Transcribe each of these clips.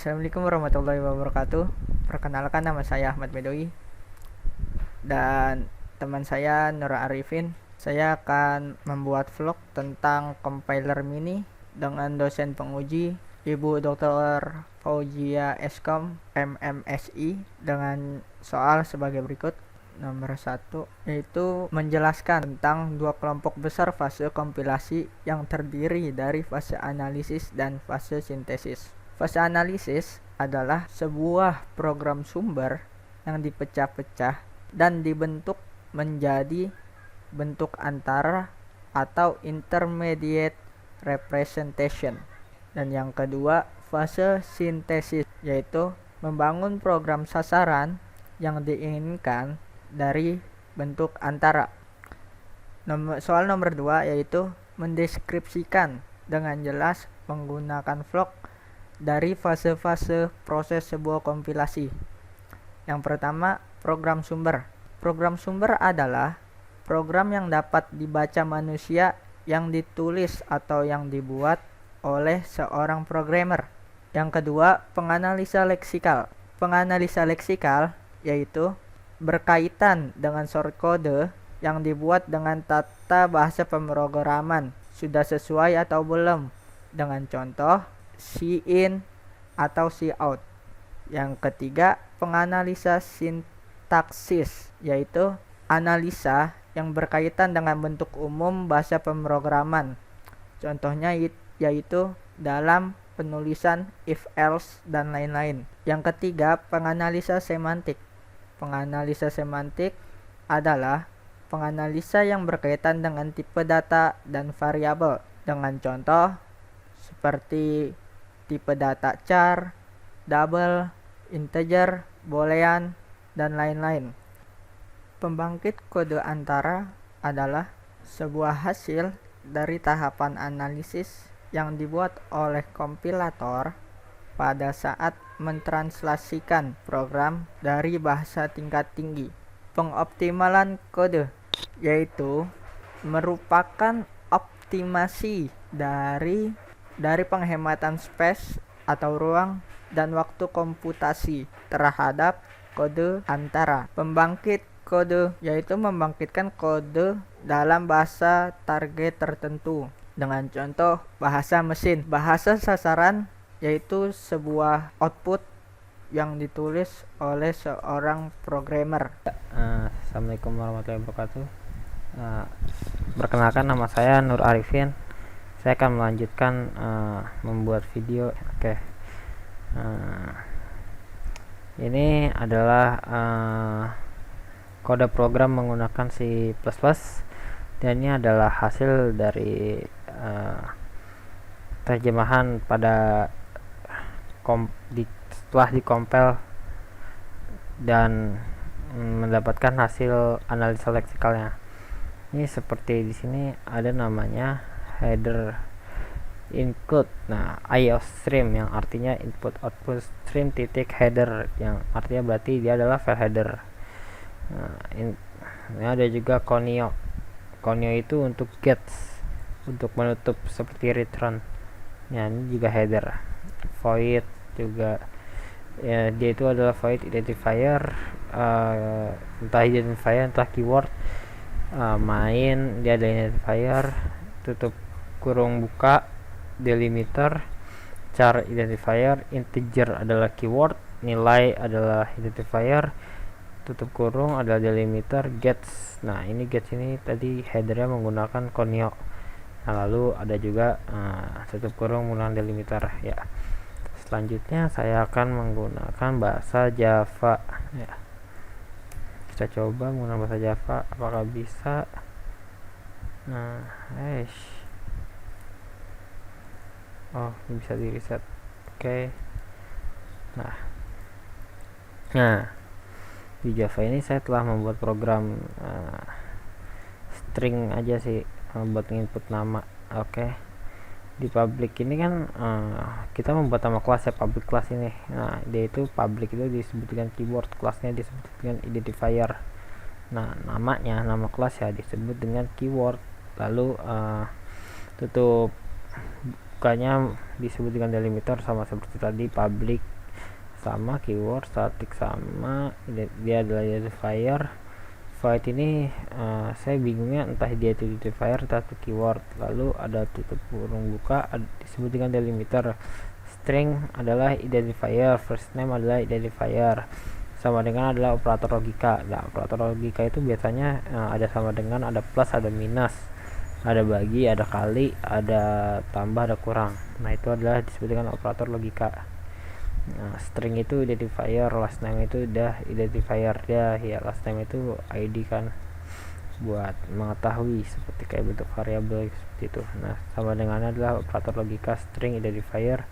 Assalamualaikum warahmatullahi wabarakatuh. Perkenalkan, nama saya Ahmad Bedowi dan teman saya Nur Arifin. Saya akan membuat vlog tentang compiler mini dengan dosen penguji Ibu Dr. Fauzia Eskom MMSI dengan soal sebagai berikut. Nomor 1 yaitu menjelaskan tentang dua kelompok besar fase kompilasi yang terdiri dari fase analisis dan fase sintesis. Fase analisis adalah sebuah program sumber yang dipecah-pecah dan dibentuk menjadi bentuk antara atau intermediate representation. Dan yang kedua, fase sintesis, yaitu membangun program sasaran yang diinginkan dari bentuk antara. Soal nomor 2 yaitu mendeskripsikan dengan jelas menggunakan vlog dari fase-fase proses sebuah kompilasi. Yang pertama, program sumber. Program sumber adalah program yang dapat dibaca manusia yang ditulis atau yang dibuat oleh seorang programmer. Yang kedua, penganalisa leksikal. Penganalisa leksikal yaitu berkaitan dengan source code yang dibuat dengan tata bahasa pemrograman sudah sesuai atau belum, dengan contoh C-in atau C-out. Yang ketiga, penganalisa sintaksis, yaitu analisa yang berkaitan dengan bentuk umum bahasa pemrograman. Contohnya yaitu dalam penulisan if else dan lain-lain. Yang ketiga, penganalisa semantik. Penganalisa semantik adalah penganalisa yang berkaitan dengan tipe data dan variabel, dengan contoh seperti tipe data char, double, integer, boolean, dan lain-lain. Pembangkit kode antara adalah sebuah hasil dari tahapan analisis yang dibuat oleh kompilator pada saat mentranslasikan program dari bahasa tingkat tinggi. Pengoptimalan kode yaitu merupakan optimasi dari penghematan space atau ruang dan waktu komputasi terhadap kode antara. Pembangkit kode yaitu membangkitkan kode dalam bahasa target tertentu, dengan contoh bahasa mesin. Bahasa sasaran yaitu sebuah output yang ditulis oleh seorang programmer. Assalamualaikum warahmatullahi wabarakatuh. Perkenalkan, nama saya Nur Arifin. Saya akan melanjutkan membuat video. Ini adalah kode program menggunakan C++, dan ini adalah hasil dari terjemahan pada setelah dikompil dan mendapatkan hasil analisa leksikalnya. Ini seperti di sini ada namanya header include. Nah, IO stream yang artinya input output stream titik header, yang artinya berarti dia adalah file header. Nah, ini ada juga conio. Conio itu untuk gets, untuk menutup seperti return. Ya, ini juga header. Void juga, ya, dia itu adalah void identifier, entah identifier entah keyword. Main, dia ada identifier, tutup kurung buka delimiter, char identifier, integer adalah keyword, nilai adalah identifier, tutup kurung adalah delimiter, gets. Nah, ini gets ini tadi headernya menggunakan conio. Nah, lalu ada juga tutup kurung menggunakan delimiter. Ya, selanjutnya saya akan menggunakan bahasa Java. Ya, kita coba menggunakan bahasa Java, apakah bisa. Nah, ini bisa di reset. Oke. Nah, di Java ini saya telah membuat program string aja sih, buat input nama. Oke. Di public ini kan kita membuat nama kelas ya, public class ini. Nah, dia itu public itu disebut dengan keyword, kelasnya disebut dengan identifier. Nah, nama kelas ya disebut dengan keyword. Lalu tutup bukanya disebut dengan delimiter, sama seperti tadi public sama, keyword static sama, dia adalah identifier. Void ini saya bingungnya entah dia itu identifier atau keyword. Lalu ada tutup kurung buka disebut dengan delimiter. String adalah identifier, first name adalah identifier, sama dengan adalah operator logika. Nah, operator logika itu biasanya ada sama dengan, ada plus, ada minus, ada bagi, ada kali, ada tambah, ada kurang. Nah, itu adalah disebut dengan operator logika. Nah, string itu identifier, last name itu udah identifier dia ya. Last name itu ID kan, buat mengetahui seperti kayak bentuk variabel seperti itu. Nah, sama dengan adalah operator logika, string identifier,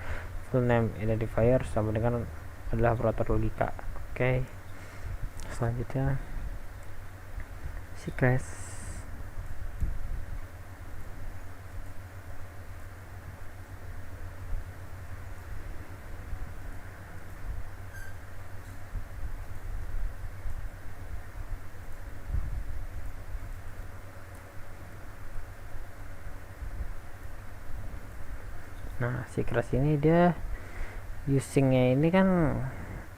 full name identifier, sama dengan adalah operator logika. Oke, selanjutnya secret. Nah, secret ini dia usingnya ini kan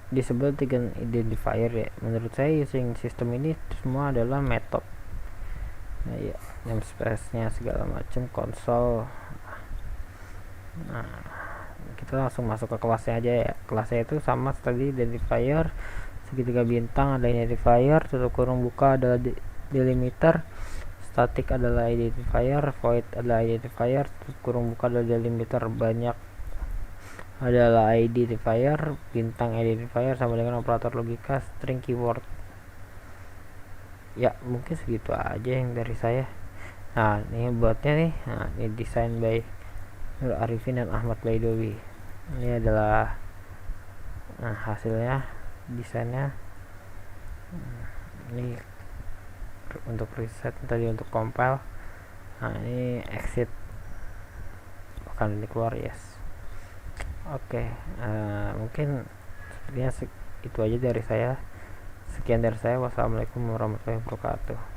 disebut dengan identifier ya. Menurut saya using sistem ini semua adalah metode. Nah, ya, namespace-nya segala macam, konsol. Nah, kita langsung masuk ke kelasnya aja ya. Kelasnya itu sama tadi, identifier, segitiga bintang ada identifier, tutup kurung buka adalah delimiter, static adalah identifier, void adalah identifier, tutup kurung buka adalah delimiter, banyak adalah identifier, bintang identifier, sama dengan operator logika, string, keyword. Ya, mungkin segitu aja yang dari saya. Nah, ini buatnya nih. Nah, ini desain by Nur Arifin dan Ahmad Baidowi. Ini adalah hasilnya, desainnya. Ini untuk reset, tadi untuk compile. Nah, ini exit, bahkan ini keluar, yes. Oke, mungkin sepertinya itu aja dari saya. Sekian dari saya. Wassalamualaikum warahmatullahi wabarakatuh.